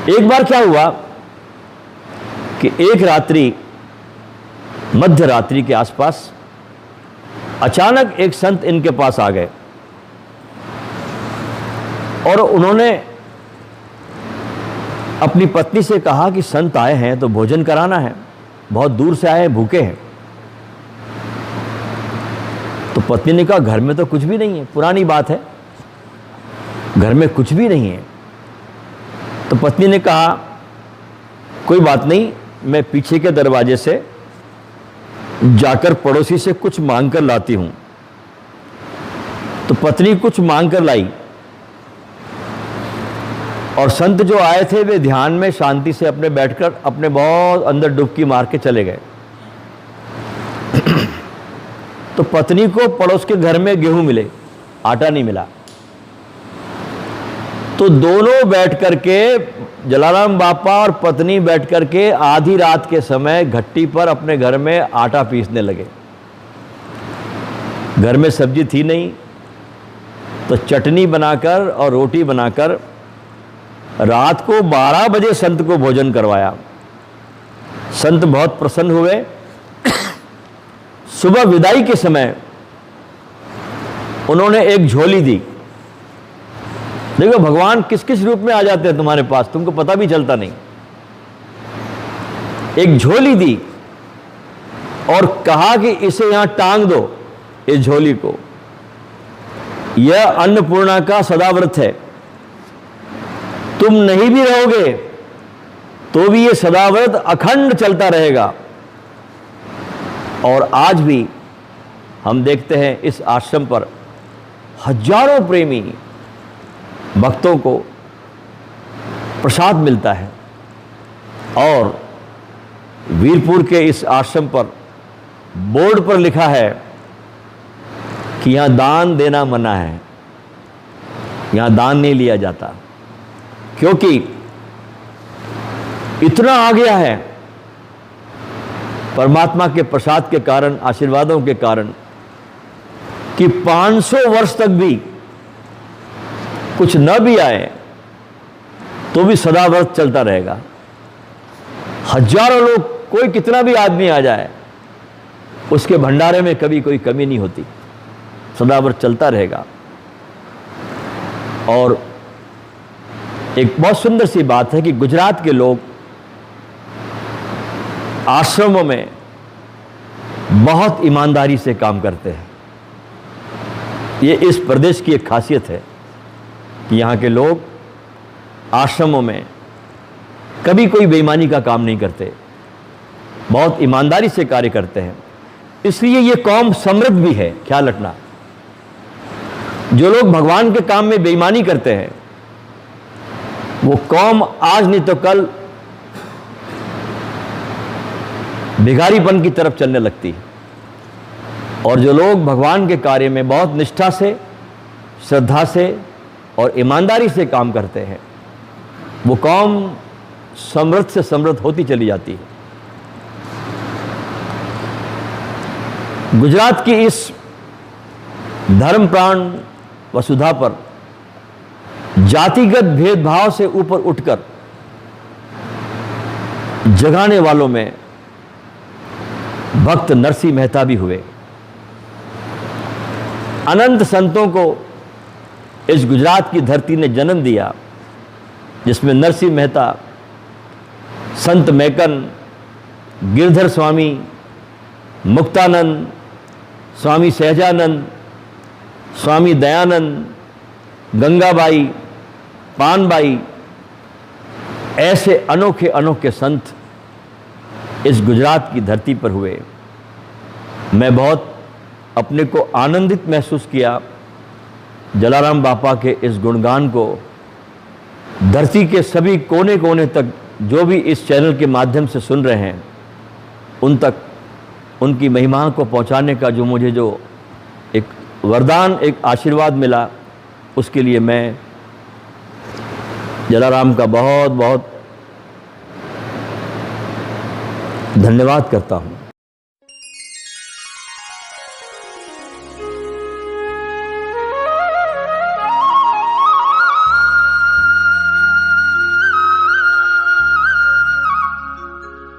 एक बार क्या हुआ कि एक रात्रि, मध्य रात्रि के आसपास अचानक एक संत इनके पास आ गए और उन्होंने अपनी पत्नी से कहा कि संत आए हैं तो भोजन कराना है, बहुत दूर से आए हैं, भूखे हैं। तो पत्नी ने कहा घर में तो कुछ भी नहीं है, पुरानी बात है, घर में कुछ भी नहीं है। तो पत्नी ने कहा कोई बात नहीं, मैं पीछे के दरवाजे से जाकर पड़ोसी से कुछ मांग कर लाती हूं। तो पत्नी कुछ मांग कर लाई और संत जो आए थे वे ध्यान में शांति से अपने बैठकर अपने बहुत अंदर डुबकी मार के चले गए। तो पत्नी को पड़ोस के घर में गेहूं मिले, आटा नहीं मिला। तो दोनों बैठ करके, जलाराम बापा और पत्नी बैठ करके आधी रात के समय घट्टी पर अपने घर में आटा पीसने लगे। घर में सब्जी थी नहीं, तो चटनी बनाकर और रोटी बनाकर रात को 12 बजे संत को भोजन करवाया। संत बहुत प्रसन्न हुए। सुबह विदाई के समय उन्होंने एक झोली दी। देखो भगवान किस किस रूप में आ जाते हैं तुम्हारे पास, तुमको पता भी चलता नहीं। एक झोली दी और कहा कि इसे यहां टांग दो, इस झोली को। यह अन्नपूर्णा का सदाव्रत है, तुम नहीं भी रहोगे तो भी यह सदाव्रत अखंड चलता रहेगा। और आज भी हम देखते हैं इस आश्रम पर हजारों प्रेमी भक्तों को प्रसाद मिलता है। और वीरपुर के इस आश्रम पर बोर्ड पर लिखा है कि यहां दान देना मना है, यहां दान नहीं लिया जाता, क्योंकि इतना आ गया है परमात्मा के प्रसाद के कारण, आशीर्वादों के कारण, कि 500 वर्ष तक भी कुछ न भी आए तो भी सदाव्रत चलता रहेगा। हजारों लोग, कोई कितना भी आदमी आ जाए, उसके भंडारे में कभी कोई कमी नहीं होती, सदाव्रत चलता रहेगा। और एक बहुत सुंदर सी बात है कि गुजरात के लोग आश्रमों में बहुत ईमानदारी से काम करते हैं। ये इस प्रदेश की एक खासियत है कि यहाँ के लोग आश्रमों में कभी कोई बेईमानी का काम नहीं करते, बहुत ईमानदारी से कार्य करते हैं। इसलिए ये कौम समृद्ध भी है, ख्याल रखना। जो लोग भगवान के काम में बेईमानी करते हैं वो कौम आज नहीं तो कल भिखारीपन की तरफ चलने लगती है। और जो लोग भगवान के कार्य में बहुत निष्ठा से, श्रद्धा से और ईमानदारी से काम करते हैं, वो कौम समृद्ध से समृद्ध होती चली जाती है। गुजरात की इस धर्मप्राण वसुधा पर जातिगत भेदभाव से ऊपर उठकर जगाने वालों में भक्त नरसिंह मेहता भी हुए। अनंत संतों को इस गुजरात की धरती ने जन्म दिया, जिसमें नरसिंह मेहता, संत मैकन, गिरधर स्वामी, मुक्तानंद, स्वामी सहजानंद, स्वामी दयानंद, गंगाबाई, पानबाई, ऐसे अनोखे अनोखे संत इस गुजरात की धरती पर हुए। मैं बहुत अपने को आनंदित महसूस किया जलाराम बापा के इस गुणगान को धरती के सभी कोने कोने तक, जो भी इस चैनल के माध्यम से सुन रहे हैं, उन तक उनकी महिमा को पहुंचाने का जो मुझे जो एक वरदान, एक आशीर्वाद मिला, उसके लिए मैं जलाराम का बहुत बहुत धन्यवाद करता हूँ।